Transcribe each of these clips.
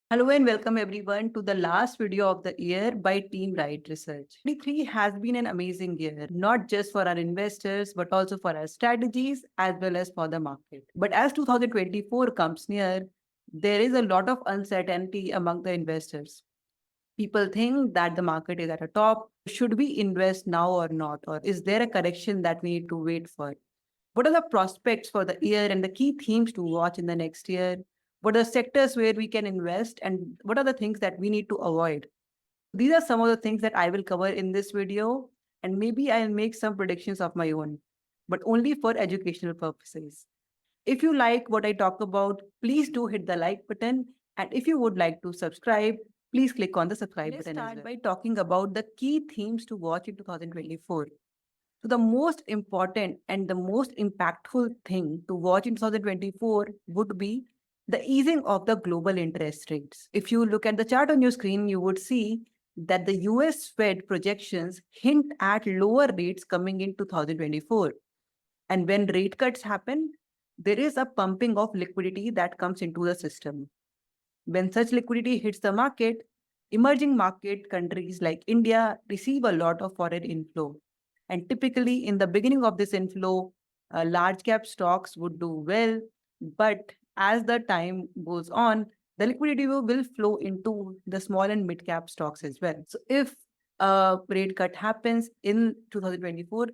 Hello and welcome everyone to the last video of the year by Team Wright Research. 2023 has been an amazing year, not just for our investors, but also for our strategies as well as for the market. But as 2024 comes near, there is a lot of uncertainty among the investors. People think that the market is at a top. Should we invest now or not? Or is there a correction that we need to wait for? What are the prospects for the year and the key themes to watch in the next year? What are the sectors where we can invest and what are the things that we need to avoid? These are some of the things that I will cover in this video, and maybe I'll make some predictions of my own, but only for educational purposes. If you like what I talk about, please do hit the like button. And if you would like to subscribe, please click on the subscribe button. Let's start by talking about the key themes to watch in 2024. So the most important and the most impactful thing to watch in 2024 would be the easing of the global interest rates. If you look at the chart on your screen, you would see that the US Fed projections hint at lower rates coming in 2024. And when rate cuts happen, there is a pumping of liquidity that comes into the system. When such liquidity hits the market, emerging market countries like India receive a lot of foreign inflow. And typically, in the beginning of this inflow, large cap stocks would do well. But as the time goes on, the liquidity will flow into the small and mid cap stocks as well. So, if a rate cut happens in 2024,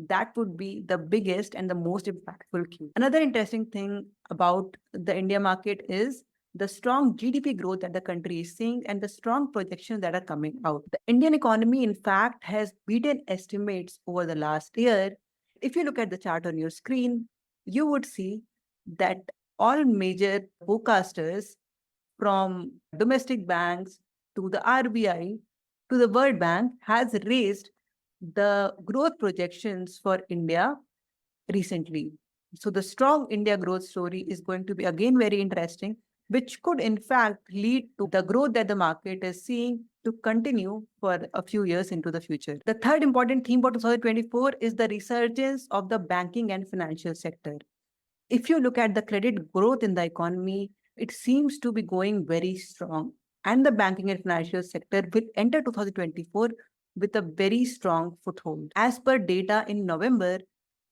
that would be the biggest and the most impactful cue. Another interesting thing about the India market is the strong GDP growth that the country is seeing and the strong projections that are coming out. The Indian economy, in fact, has beaten estimates over the last year. If you look at the chart on your screen, you would see that all major forecasters, from domestic banks to the RBI to the World Bank, has raised the growth projections for India recently. So the strong India growth story is going to be again very interesting, which could in fact lead to the growth that the market is seeing to continue for a few years into the future. The third important theme for 2024 is the resurgence of the banking and financial sector. If you look at the credit growth in the economy, it seems to be going very strong. And the banking and financial sector will enter 2024 with a very strong foothold. As per data in November,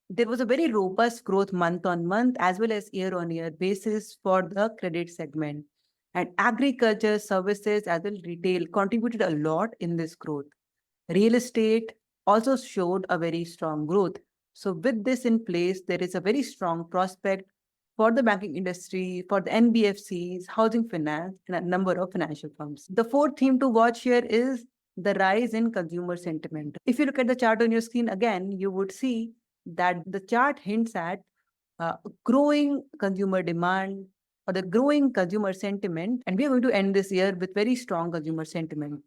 there was a very robust growth month on month as well as year on year basis for the credit segment. And agriculture, services, as well retail contributed a lot in this growth. Real estate also showed a very strong growth. So with this in place, there is a very strong prospect for the banking industry, for the NBFCs, housing finance, and a number of financial firms. The fourth theme to watch here is the rise in consumer sentiment. If you look at the chart on your screen again, you would see that the chart hints at growing consumer demand or the growing consumer sentiment. And we are going to end this year with very strong consumer sentiment.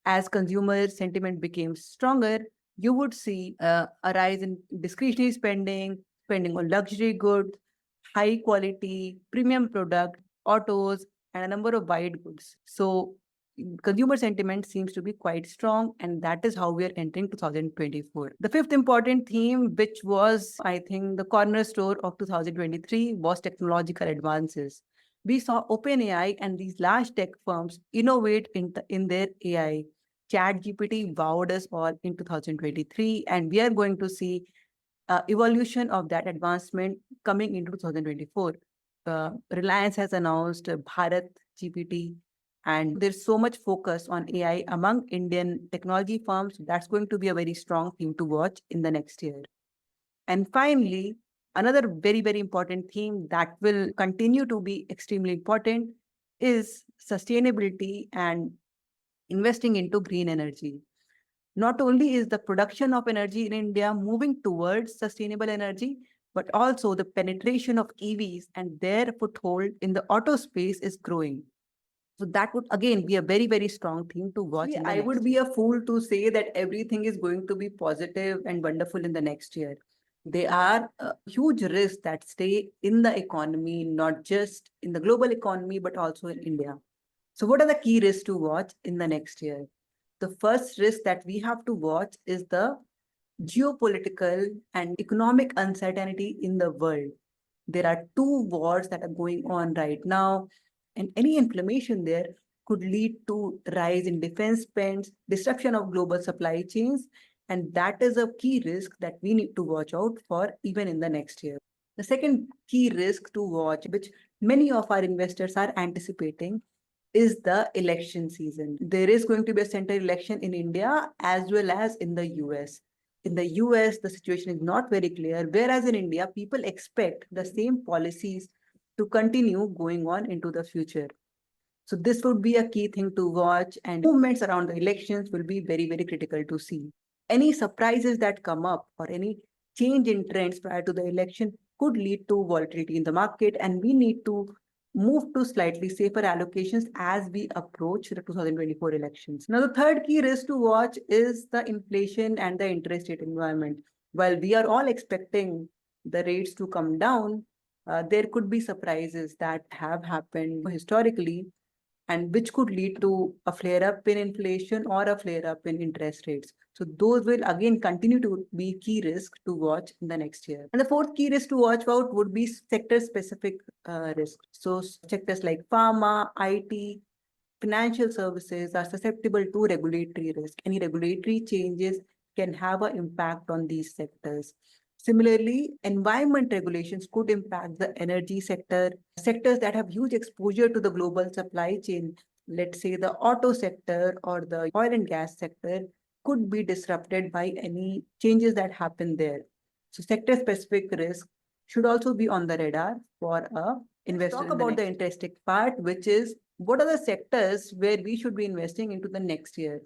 As consumer sentiment became stronger, you would see a rise in discretionary spending, spending on luxury goods, high quality, premium product, autos, and a number of white goods. So consumer sentiment seems to be quite strong, and that is how we are entering 2024. The fifth important theme, which was, I think, the cornerstone of 2023, was technological advances. We saw OpenAI and these large tech firms innovate in their AI. ChatGPT wowed us all in 2023, and we are going to see evolution of that advancement coming into 2024. Reliance has announced Bharat GPT, and there's so much focus on AI among Indian technology firms. That's going to be a very strong theme to watch in the next year. And finally, another very, very important theme that will continue to be extremely important is sustainability and investing into green energy. Not only is the production of energy in India moving towards sustainable energy, but also the penetration of EVs and their foothold in the auto space is growing. So that would again be a very, very strong theme to watch. I would be a fool to say that everything is going to be positive and wonderful in the next year. There are huge risks that stay in the economy, not just in the global economy, but also in India. So what are the key risks to watch in the next year? The first risk that we have to watch is the geopolitical and economic uncertainty in the world. There are two wars that are going on right now, And any inflammation there could lead to rise in defense spends, disruption of global supply chains, and that is a key risk that we need to watch out for even in the next year. The second key risk to watch, which many of our investors are anticipating, is the election season. There is going to be a central election in India as well as in the US. In the US, the situation is not very clear, whereas in India, people expect the same policies to continue going on into the future. So this would be a key thing to watch, and movements around the elections will be very, very critical to see. Any surprises that come up or any change in trends prior to the election could lead to volatility in the market, and we need to move to slightly safer allocations as we approach the 2024 elections. Now, the third key risk to watch is the inflation and the interest rate environment. While we are all expecting the rates to come down, there could be surprises that have happened historically and which could lead to a flare up in inflation or a flare up in interest rates. So those will again continue to be key risks to watch in the next year. And the fourth key risk to watch out would be sector specific risks. So sectors like pharma, IT, financial services are susceptible to regulatory risk. Any regulatory changes can have an impact on these sectors. Similarly, environment regulations could impact the energy sector, sectors that have huge exposure to the global supply chain. Let's say the auto sector or the oil and gas sector could be disrupted by any changes that happen there. So sector specific risk should also be on the radar for a investor. Let's talk about the interesting part, which is what are the sectors where we should be investing into the next year.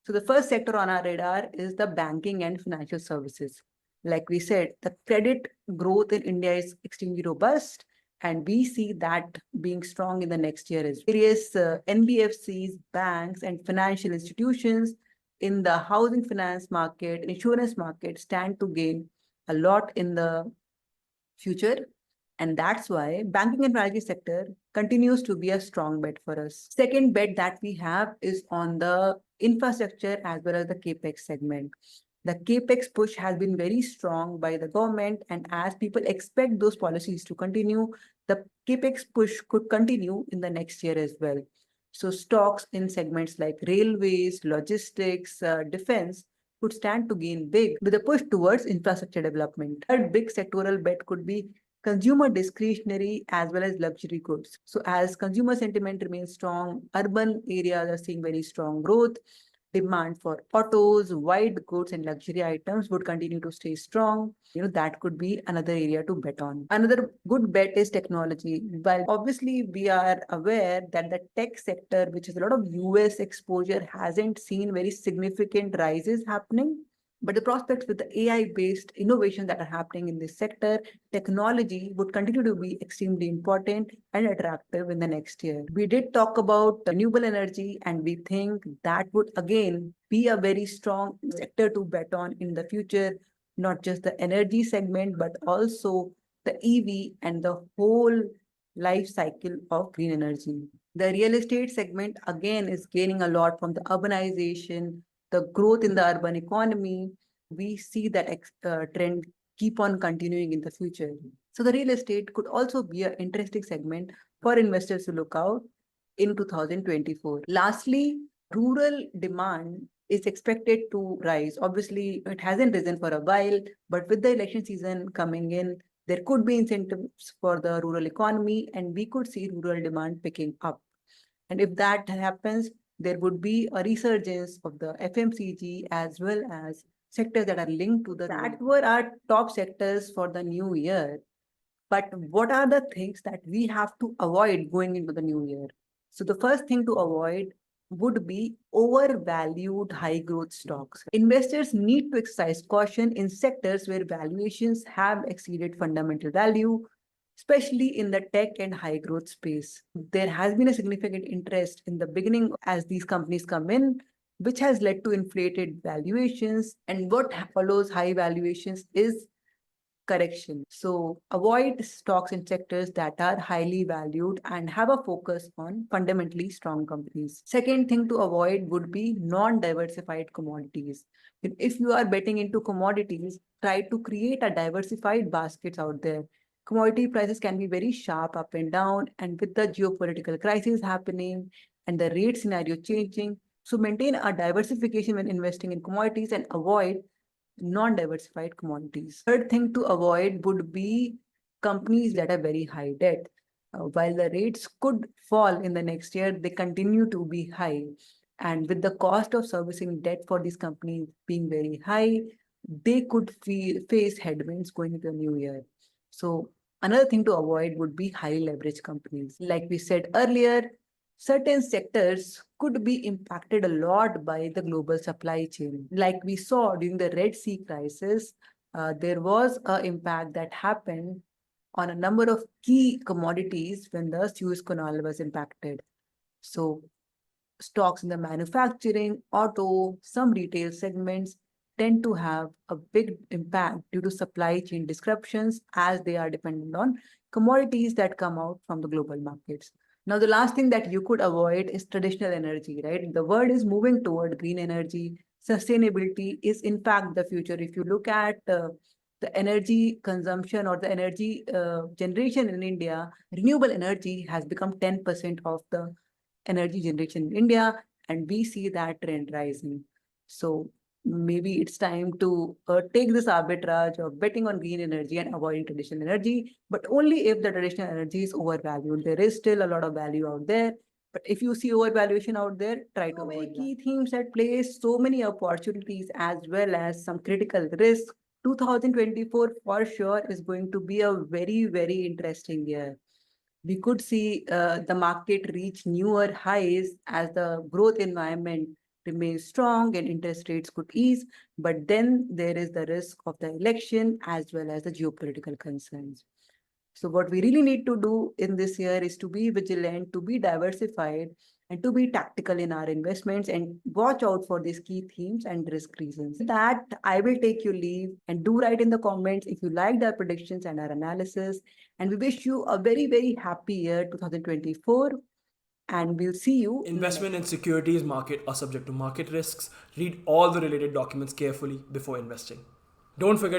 So the first sector on our radar is the banking and financial services. Like we said, the credit growth in India is extremely robust, and we see that being strong in the next year as well. Various NBFCs, banks, and financial institutions in the housing finance market, insurance market stand to gain a lot in the future. And that's why banking and financial sector continues to be a strong bet for us. Second bet that we have is on the infrastructure as well as the capex segment. The capex push has been very strong by the government, and as people expect those policies to continue, the capex push could continue in the next year as well. So stocks in segments like railways, logistics, defense could stand to gain big with a push towards infrastructure development. Third big sectoral bet could be consumer discretionary as well as luxury goods. So as consumer sentiment remains strong, urban areas are seeing very strong growth. Demand for autos, white goods, and luxury items would continue to stay strong. That could be another area to bet on. Another good bet is technology. While obviously we are aware that the tech sector, which is a lot of US exposure, hasn't seen very significant rises happening. But the prospects with the AI-based innovations that are happening in this sector, technology would continue to be extremely important and attractive in the next year. We did talk about renewable energy, and we think that would again be a very strong sector to bet on in the future, not just the energy segment, but also the EV and the whole life cycle of green energy. The real estate segment again is gaining a lot from the urbanization, the growth in the urban economy. We see that trend keep on continuing in the future. So the real estate could also be an interesting segment for investors to look out in 2024. Lastly, rural demand is expected to rise. Obviously, it hasn't risen for a while, but with the election season coming in, there could be incentives for the rural economy, and we could see rural demand picking up. And if that happens, there would be a resurgence of the FMCG as well as sectors that are linked to that were our top sectors for the new year. But what are the things that we have to avoid going into the new year? So the first thing to avoid would be overvalued high growth stocks. Investors need to exercise caution in sectors where valuations have exceeded fundamental value, especially in the tech and high growth space. There has been a significant interest in the beginning as these companies come in, which has led to inflated valuations. And what follows high valuations is correction. So avoid stocks in sectors that are highly valued and have a focus on fundamentally strong companies. Second thing to avoid would be non-diversified commodities. If you are betting into commodities, try to create a diversified baskets out there. Commodity prices can be very sharp up and down, and with the geopolitical crisis happening and the rate scenario changing, so maintain a diversification when investing in commodities and avoid non-diversified commodities. Third thing to avoid would be companies that have very high debt. While the rates could fall in the next year, they continue to be high. And with the cost of servicing debt for these companies being very high, they could face headwinds going into the new year. So another thing to avoid would be high leverage companies. Like we said earlier, certain sectors could be impacted a lot by the global supply chain. Like we saw during the Red Sea crisis, there was an impact that happened on a number of key commodities when the Suez Canal was impacted. So stocks in the manufacturing, auto, some retail segments tend to have a big impact due to supply chain disruptions as they are dependent on commodities that come out from the global markets. Now, the last thing that you could avoid is traditional energy, right? The world is moving toward green energy. Sustainability is, in fact, the future. If you look at the energy consumption or the energy generation in India, renewable energy has become 10% of the energy generation in India, and we see that trend rising. So maybe it's time to take this arbitrage of betting on green energy and avoiding traditional energy, but only if the traditional energy is overvalued. There is still a lot of value out there. But if you see overvaluation out there, try to avoid key themes at play, so many opportunities as well as some critical risks. 2024 for sure is going to be a very, very interesting year. We could see the market reach newer highs as the growth environment remains strong and interest rates could ease. But then there is the risk of the election as well as the geopolitical concerns. So what we really need to do in this year is to be vigilant, to be diversified, and to be tactical in our investments and watch out for these key themes and risk reasons. With that, I will take your leave, and do write in the comments if you liked our predictions and our analysis. And we wish you a very, very happy year 2024. And we'll see you. Investment in securities market are subject to market risks. Read all the related documents carefully before investing. Don't forget to